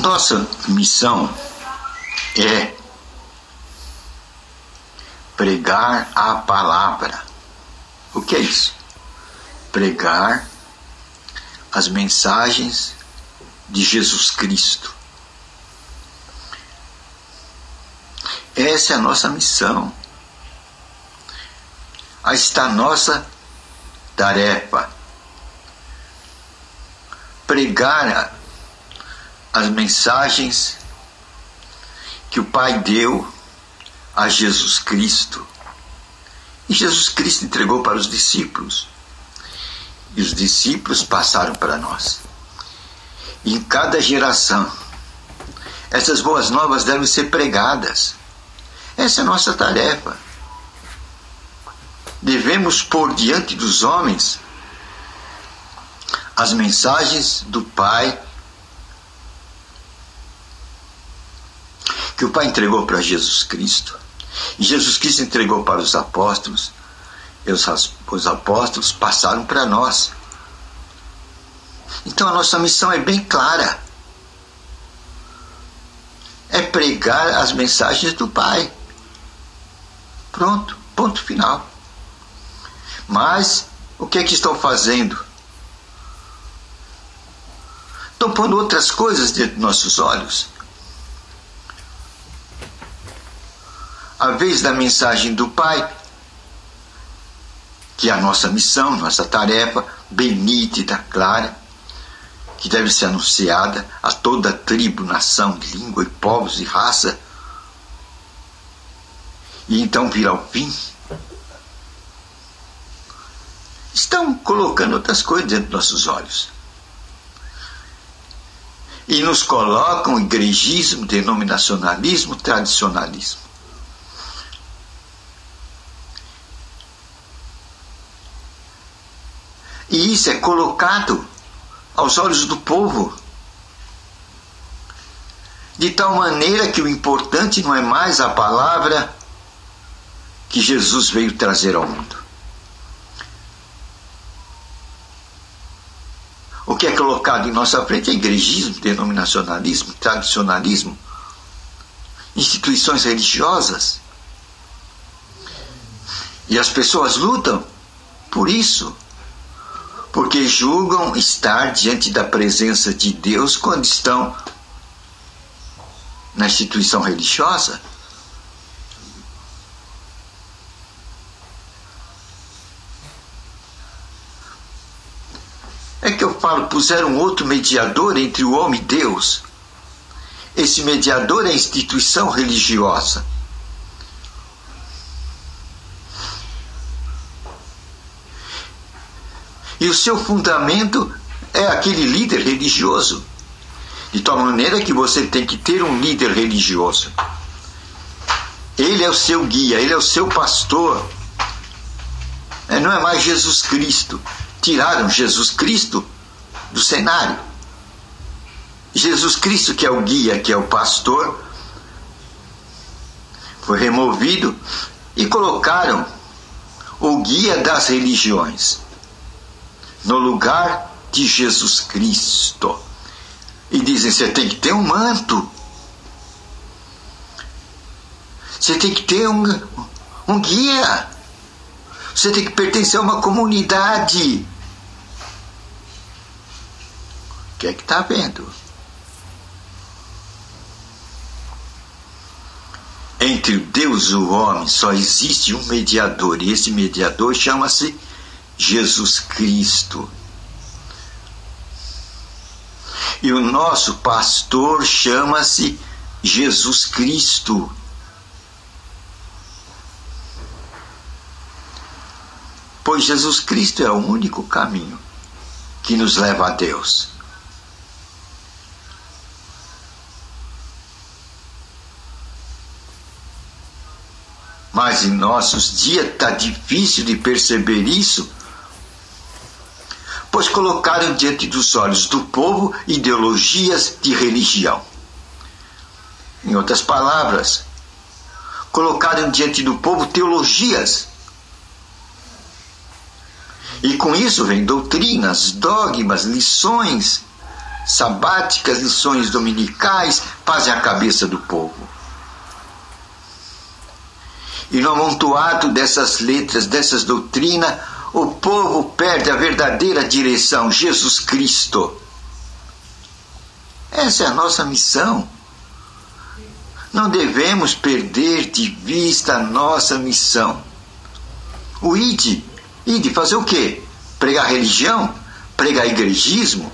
Nossa missão é pregar a palavra. O que é isso? Pregar as mensagens de Jesus Cristo. Essa é a nossa missão. Aí está a nossa tarefa. Pregar as mensagens que o Pai deu a Jesus Cristo. E Jesus Cristo entregou para os discípulos. E os discípulos passaram para nós. E em cada geração, essas boas novas devem ser pregadas. Essa é a nossa tarefa. Devemos pôr diante dos homens as mensagens do Pai, que o Pai entregou para Jesus Cristo. E Jesus Cristo entregou para os apóstolos. E os apóstolos passaram para nós. Então a nossa missão é bem clara. É pregar as mensagens do Pai. Pronto, ponto final. Mas o que é que estão fazendo? Estão pondo outras coisas diante de nossos olhos. A vez da mensagem do Pai, que é a nossa missão, nossa tarefa, bem nítida, clara, que deve ser anunciada a toda tribo, nação, língua e povos e raça, e então vir ao fim. Estão colocando outras coisas diante dos nossos olhos. E nos colocam igrejismo, denominacionalismo, tradicionalismo. E isso é colocado aos olhos do povo, de tal maneira que o importante não é mais a palavra que Jesus veio trazer ao mundo. O que é colocado em nossa frente é igrejismo, denominacionalismo, tradicionalismo, instituições religiosas. E as pessoas lutam por isso, porque julgam estar diante da presença de Deus quando estão na instituição religiosa. É que eu falo, puseram outro mediador entre o homem e Deus. Esse mediador é a instituição religiosa. E o seu fundamento é aquele líder religioso. De tal maneira que você tem que ter um líder religioso. Ele é o seu guia, ele é o seu pastor. Não é mais Jesus Cristo. Tiraram Jesus Cristo do cenário. Jesus Cristo, que é o guia, que é o pastor, foi removido e colocaram o guia das religiões no lugar de Jesus Cristo. E dizem, você tem que ter um manto. Você tem que ter um guia. Você tem que pertencer a uma comunidade. O que é que está vendo? Entre Deus e o homem só existe um mediador. E esse mediador chama-se Jesus Cristo. E o nosso pastor chama-se Jesus Cristo. Pois Jesus Cristo é o único caminho que nos leva a Deus. Mas em nossos dias está difícil de perceber isso, pois colocaram diante dos olhos do povo ideologias de religião. Em outras palavras, colocaram diante do povo teologias. E com isso vem doutrinas, dogmas, lições sabáticas, lições dominicais, fazem a cabeça do povo. E no amontoado dessas letras, dessas doutrinas, o povo perde a verdadeira direção, Jesus Cristo. Essa é a nossa missão. Não devemos perder de vista a nossa missão. O ide fazer o quê? Pregar religião? Pregar igrejismo?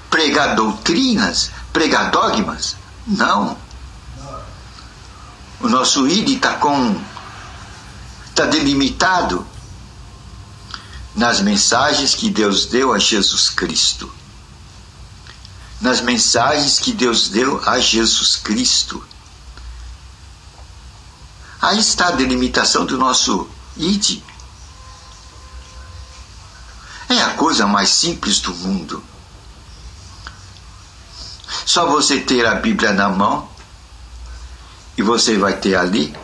Pregar doutrinas? Pregar dogmas? Não. O nosso ide está delimitado nas mensagens que Deus deu a Jesus Cristo. Nas mensagens que Deus deu a Jesus Cristo. Aí está a delimitação do nosso ide. É a coisa mais simples do mundo. Só você ter a Bíblia na mão e você vai ter ali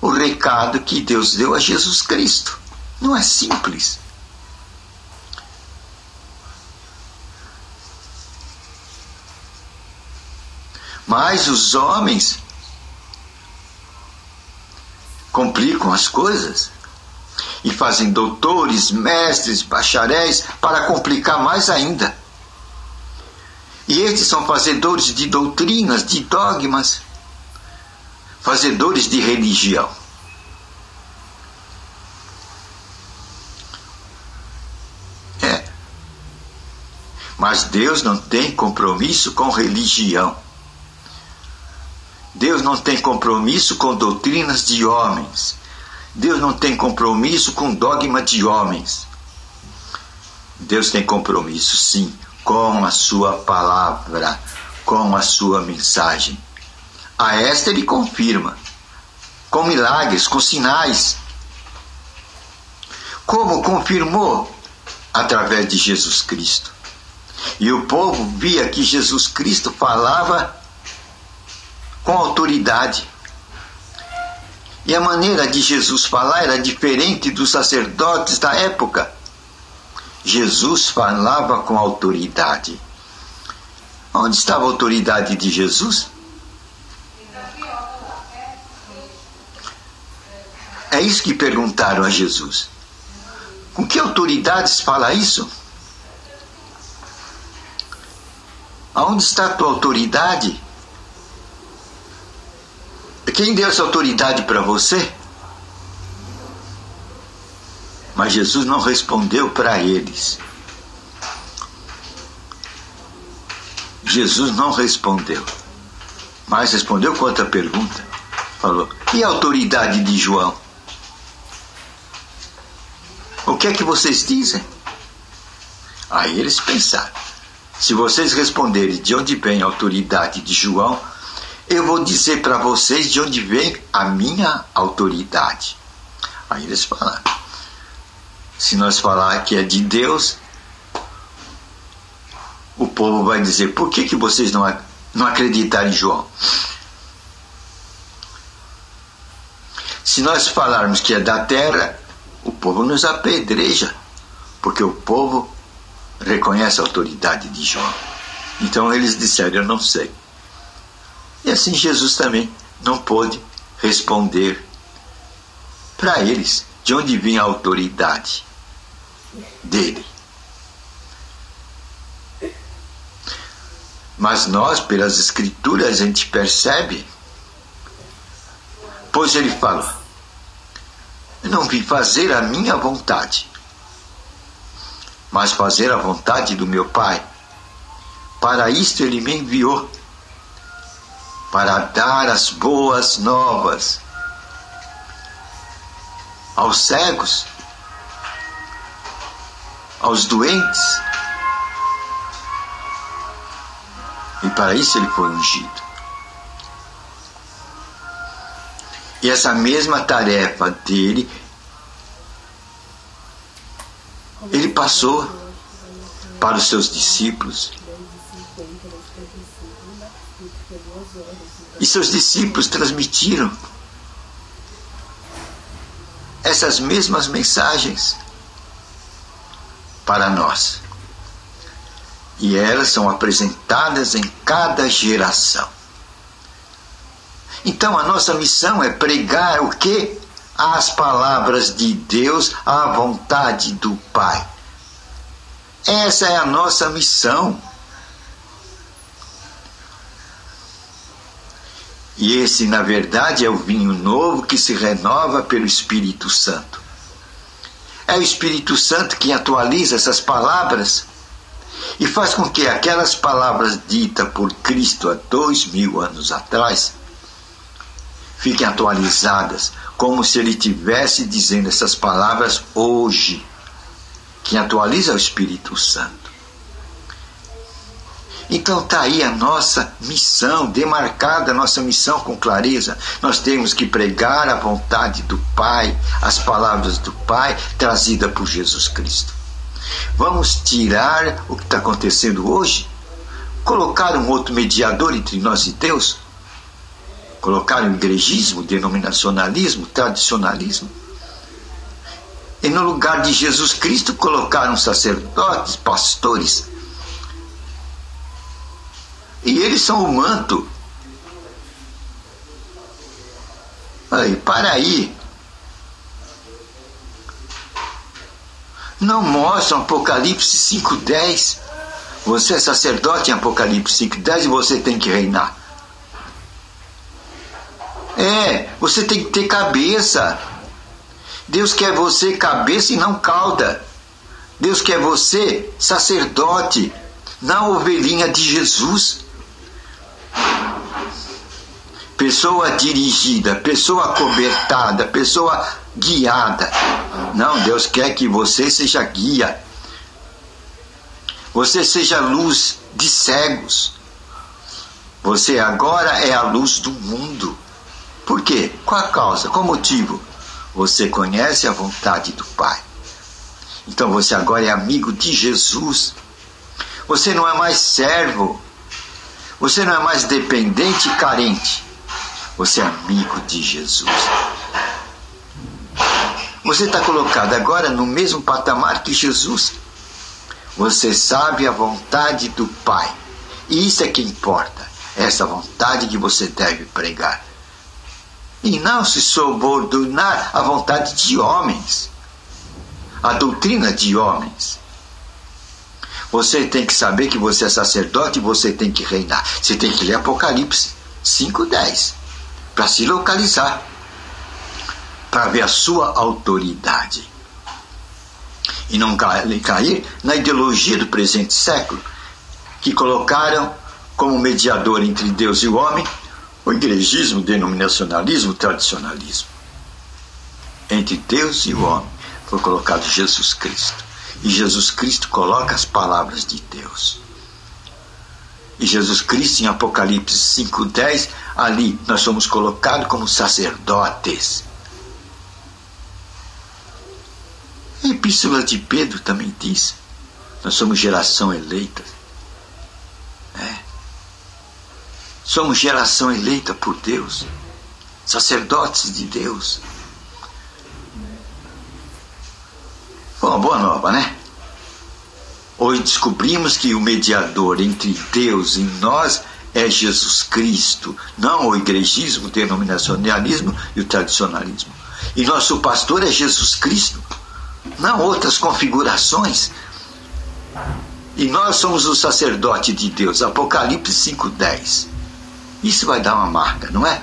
o recado que Deus deu a Jesus Cristo. Não é simples. Mas os homens complicam as coisas e fazem doutores, mestres, bacharéis para complicar mais ainda. E estes são fazedores de doutrinas, de dogmas, fazedores de religião. Mas Deus não tem compromisso com religião. Deus não tem compromisso com doutrinas de homens. Deus não tem compromisso com dogma de homens. Deus tem compromisso, sim, com a sua palavra, com a sua mensagem. A esta ele confirma, com milagres, com sinais. Como confirmou? Através de Jesus Cristo. E o povo via que Jesus Cristo falava com autoridade. E a maneira de Jesus falar era diferente dos sacerdotes da época. Jesus falava com autoridade. Onde estava a autoridade de Jesus? É isso que perguntaram a Jesus. Com que autoridades fala isso? Aonde está a tua autoridade? Quem deu essa autoridade para você? Mas Jesus não respondeu para eles. Jesus não respondeu. Mas respondeu com outra pergunta. Falou, e a autoridade de João? O que é que vocês dizem? Aí eles pensaram, se vocês responderem de onde vem a autoridade de João, eu vou dizer para vocês de onde vem a minha autoridade. Aí eles falaram, se nós falar que é de Deus, o povo vai dizer, por que vocês não acreditaram em João? Se nós falarmos que é da terra, o povo nos apedreja, porque o povo reconhece a autoridade de João. Então eles disseram, eu não sei. E assim Jesus também não pôde responder para eles de onde vinha a autoridade dele. Mas nós, pelas Escrituras, a gente percebe, pois ele fala, eu não vim fazer a minha vontade, mas fazer a vontade do meu Pai. Para isto ele me enviou, para dar as boas novas aos cegos, aos doentes. E para isso ele foi ungido. E essa mesma tarefa dele, ele passou para os seus discípulos. E seus discípulos transmitiram essas mesmas mensagens para nós. E elas são apresentadas em cada geração. Então a nossa missão é pregar o quê? As palavras de Deus, a vontade do Pai. Essa é a nossa missão. E esse, na verdade, é o vinho novo que se renova pelo Espírito Santo. É o Espírito Santo que atualiza essas palavras e faz com que aquelas palavras ditas por Cristo há 2000 anos atrás fiquem atualizadas, como se Ele estivesse dizendo essas palavras hoje. Quem atualiza é o Espírito Santo. Então está aí a nossa missão, demarcada a nossa missão com clareza. Nós temos que pregar a vontade do Pai, as palavras do Pai, trazida por Jesus Cristo. Vamos tirar o que está acontecendo hoje? Colocar um outro mediador entre nós e Deus? Colocar o igrejismo, o denominacionalismo, o tradicionalismo? E no lugar de Jesus Cristo colocaram sacerdotes, pastores. E eles são o manto. Aí, para aí. Não mostram Apocalipse 5:10. Você é sacerdote em Apocalipse 5:10 e você tem que reinar. Você tem que ter cabeça. Deus quer você cabeça e não cauda. Deus quer você sacerdote, não ovelhinha de Jesus. Pessoa dirigida, pessoa cobertada, pessoa guiada. Não, Deus quer que você seja guia. Você seja luz de cegos. Você agora é a luz do mundo. Por quê? Qual a causa? Qual o motivo? Você conhece a vontade do Pai. Então você agora é amigo de Jesus. Você não é mais servo. Você não é mais dependente e carente. Você é amigo de Jesus. Você está colocado agora no mesmo patamar que Jesus. Você sabe a vontade do Pai. E isso é que importa. Essa vontade que você deve pregar. E não se subordinar à vontade de homens. A doutrina de homens. Você tem que saber que você é sacerdote e você tem que reinar. Você tem que ler Apocalipse 5:10 para se localizar, para ver a sua autoridade. E não cair na ideologia do presente século, que colocaram como mediador entre Deus e o homem o igrejismo, o denominacionalismo, o tradicionalismo. Entre Deus e o homem foi colocado Jesus Cristo. E Jesus Cristo coloca as palavras de Deus. E Jesus Cristo, em Apocalipse 5:10, ali nós somos colocados como sacerdotes. A Epístola de Pedro também diz: nós somos geração eleita. Somos geração eleita por Deus, sacerdotes de Deus. Foi uma boa nova, né? Hoje descobrimos que o mediador entre Deus e nós é Jesus Cristo, não o igrejismo, o denominacionalismo e o tradicionalismo. E nosso pastor é Jesus Cristo, não outras configurações. E nós somos o sacerdote de Deus, Apocalipse 5:10. Isso vai dar uma marca, não é?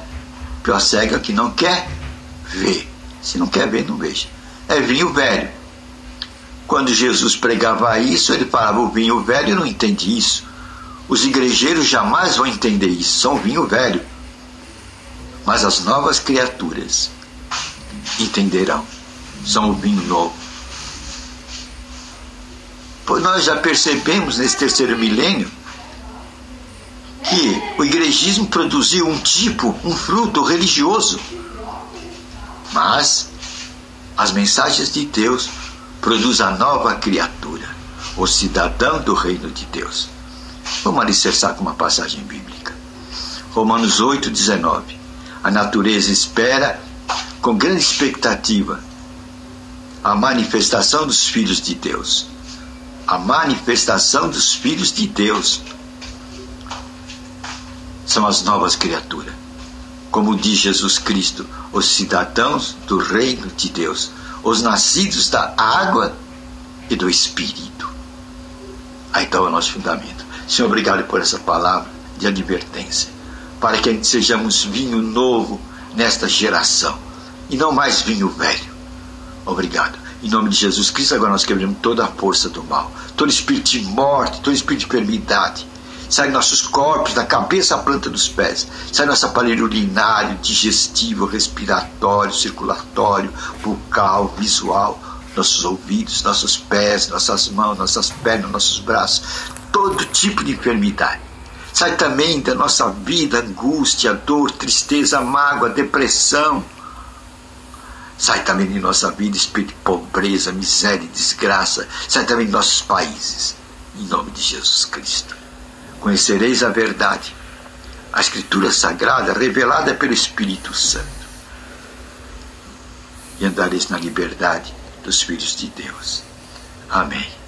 Pior cega que não quer ver. Se não quer ver, não veja. É vinho velho. Quando Jesus pregava isso, ele falava: o vinho velho não entende isso. Os igrejeiros jamais vão entender isso. São vinho velho. Mas as novas criaturas entenderão. São o vinho novo. Pois nós já percebemos nesse terceiro milênio que o igrejismo produziu um fruto religioso. Mas as mensagens de Deus produzem a nova criatura, o cidadão do reino de Deus. Vamos alicerçar com uma passagem bíblica. Romanos 8:19. A natureza espera com grande expectativa a manifestação dos filhos de Deus. a manifestação dos filhos de Deus. São as novas criaturas. Como diz Jesus Cristo, os cidadãos do reino de Deus, os nascidos da água e do Espírito. Aí está o nosso fundamento. Senhor, obrigado por essa palavra de advertência, para que a gente sejamos vinho novo nesta geração, e não mais vinho velho. Obrigado. Em nome de Jesus Cristo, agora nós quebramos toda a força do mal, todo espírito de morte, todo espírito de enfermidade. Sai nossos corpos, da cabeça à planta dos pés. Sai nosso aparelho urinário, digestivo, respiratório, circulatório, bucal, visual, nossos ouvidos, nossos pés, nossas mãos, nossas pernas, nossos braços. Todo tipo de enfermidade. Sai também da nossa vida angústia, dor, tristeza, mágoa, depressão. Sai também de nossa vida espírito de pobreza, miséria e desgraça. Sai também de nossos países. Em nome de Jesus Cristo. Conhecereis a verdade, a Escritura Sagrada revelada pelo Espírito Santo, e andareis na liberdade dos filhos de Deus. Amém.